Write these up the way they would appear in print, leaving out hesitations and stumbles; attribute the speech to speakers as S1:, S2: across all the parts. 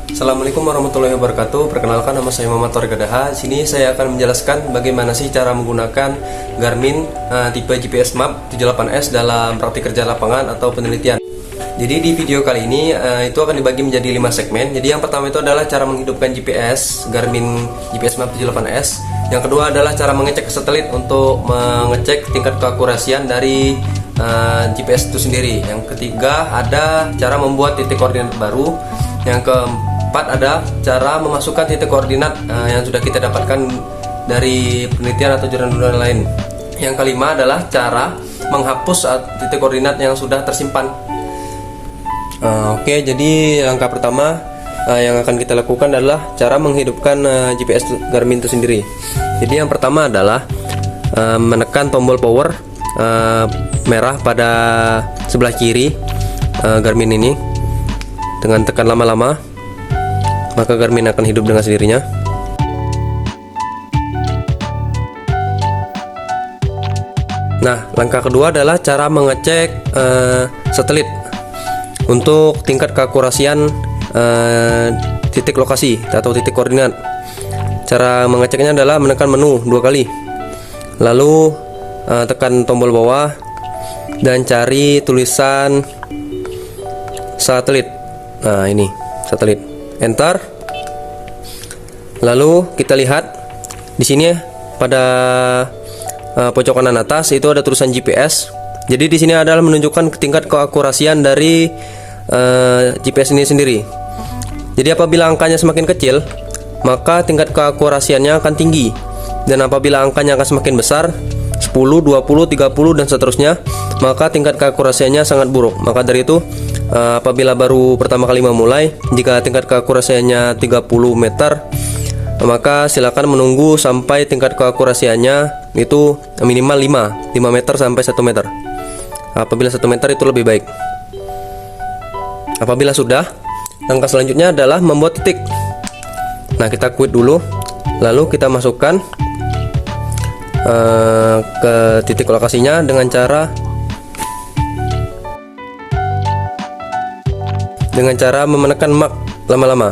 S1: Assalamualaikum warahmatullahi wabarakatuh. Perkenalkan, nama saya Muhammad Thoriq Gadaha. Di sini saya akan menjelaskan bagaimana sih cara menggunakan Garmin tipe GPS Map 78S dalam praktik kerja lapangan atau penelitian. Jadi di video kali ini itu akan dibagi menjadi 5 segmen. Jadi yang pertama itu adalah cara menghidupkan GPS Garmin GPS Map 78S. Yang kedua adalah cara mengecek satelit untuk mengecek tingkat keakurasian dari GPS itu sendiri. Yang ketiga ada cara membuat titik koordinat baru. Yang keempat ada cara memasukkan titik koordinat yang sudah kita dapatkan dari penelitian atau jurnal-jurnal lain. Yang kelima adalah cara menghapus titik koordinat yang sudah tersimpan. Oke, jadi langkah pertama yang akan kita lakukan adalah cara menghidupkan GPS Garmin itu sendiri. Jadi yang pertama adalah menekan tombol power merah pada sebelah kiri Garmin ini. Dengan tekan lama-lama, maka Garmin akan hidup dengan sendirinya. Nah, langkah kedua adalah cara mengecek satelit untuk tingkat keakurasian titik lokasi atau titik koordinat. Cara mengeceknya adalah menekan menu 2 kali, lalu tekan tombol bawah dan cari tulisan satelit. Nah, ini satelit, enter. Lalu kita lihat di sini pada pojok kanan atas itu ada tulisan GPS. Jadi di sini adalah menunjukkan tingkat keakurasian dari GPS ini sendiri. Jadi apabila angkanya semakin kecil, maka tingkat keakurasiannya akan tinggi. Dan apabila angkanya akan semakin besar, 10, 20, 30 dan seterusnya, maka tingkat keakurasiannya sangat buruk. Maka dari itu apabila baru pertama kali memulai, jika tingkat keakurasiannya 30 meter, maka silakan menunggu sampai tingkat keakurasiannya itu minimal 5 meter sampai 1 meter. Apabila 1 meter itu lebih baik. Apabila sudah, langkah selanjutnya adalah membuat titik. Nah, kita quit dulu, lalu kita masukkan ke titik lokasinya dengan cara menekan mark lama-lama.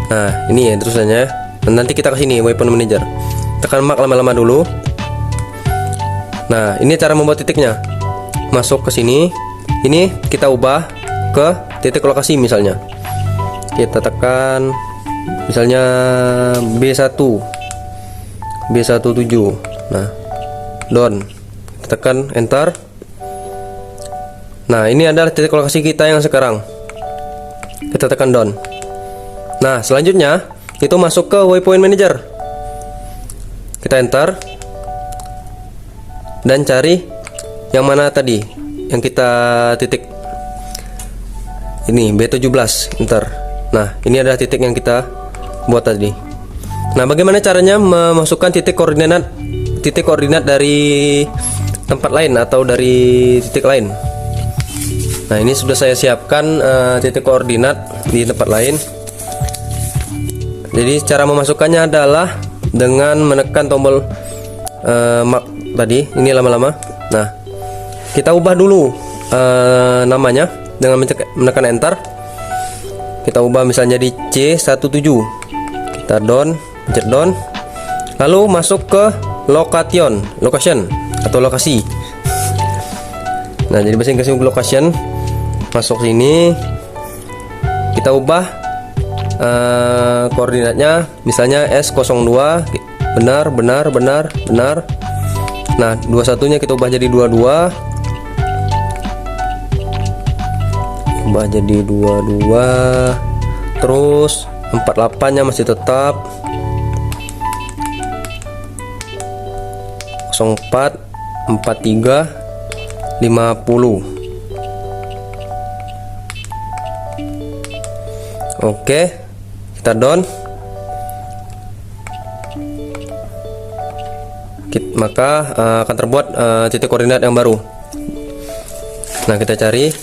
S1: Nah, ini ya terusannya. Nanti kita ke sini Waypoint Manager. Tekan mark lama-lama dulu. Nah, ini cara membuat titiknya. Masuk ke sini. Ini kita ubah ke titik lokasi misalnya. Kita tekan misalnya B1 B17. Nah, down. Kita tekan enter. Nah, ini adalah titik lokasi kita yang sekarang. Kita tekan down. Nah, selanjutnya itu masuk ke Waypoint Manager. Kita enter dan cari yang mana tadi yang kita titik. Ini B17, enter. Nah, ini adalah titik yang kita buat tadi. Nah, bagaimana caranya memasukkan titik koordinat dari tempat lain atau dari titik lain? Nah, ini sudah saya siapkan titik koordinat di tempat lain. Jadi cara memasukkannya adalah dengan menekan tombol mark tadi, ini lama-lama. Nah, kita ubah dulu namanya dengan menekan enter. Kita ubah misalnya di C17. Kita down, pencet down. Lalu masuk ke location atau lokasi. Nah, jadi bahasa Inggrisnya location. Masuk sini, kita ubah koordinatnya misalnya S02, benar. Nah, 21 nya kita ubah jadi 22, ubah jadi 22, terus 48 nya masih tetap 04, 43, 50. Oke, kita down. Maka akan terbuat titik koordinat yang baru. Nah, kita cari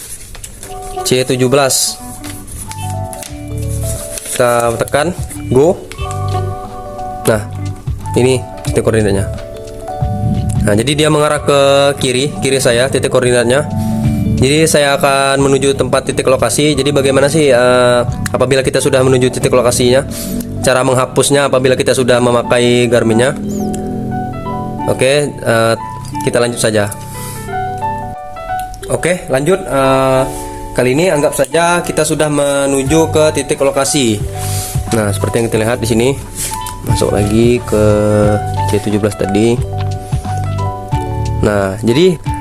S1: C17. Kita tekan go. Nah, ini titik koordinatnya. Nah, jadi dia mengarah ke kiri saya titik koordinatnya. Jadi saya akan menuju tempat titik lokasi. Jadi bagaimana sih apabila kita sudah menuju titik lokasinya, cara menghapusnya apabila kita sudah memakai Garminnya. Oke, kita lanjut saja. Oke, lanjut. Kali ini anggap saja kita sudah menuju ke titik lokasi. Nah, seperti yang kita lihat di sini. Masuk lagi ke C17 tadi. Nah, jadi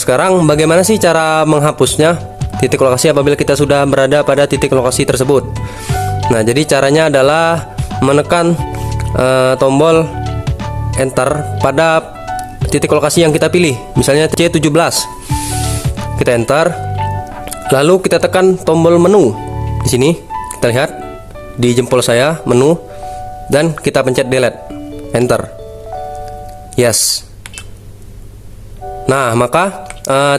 S1: sekarang bagaimana sih cara menghapusnya titik lokasi apabila kita sudah berada pada titik lokasi tersebut? Nah, jadi caranya adalah menekan tombol enter pada titik lokasi yang kita pilih. Misalnya C17. Kita enter. Lalu kita tekan tombol menu. Di sini kita lihat di jempol saya menu dan kita pencet delete. Enter. Yes. Nah, maka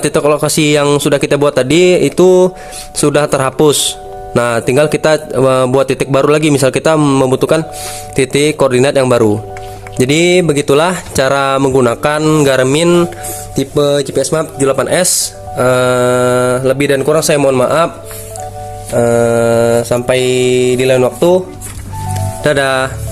S1: titik lokasi yang sudah kita buat tadi itu sudah terhapus. Nah, tinggal kita buat titik baru lagi. Misal kita membutuhkan titik koordinat yang baru. Jadi begitulah cara menggunakan Garmin tipe GPS Map 78S. Lebih dan kurang saya mohon maaf. Sampai di lain waktu. Dadah.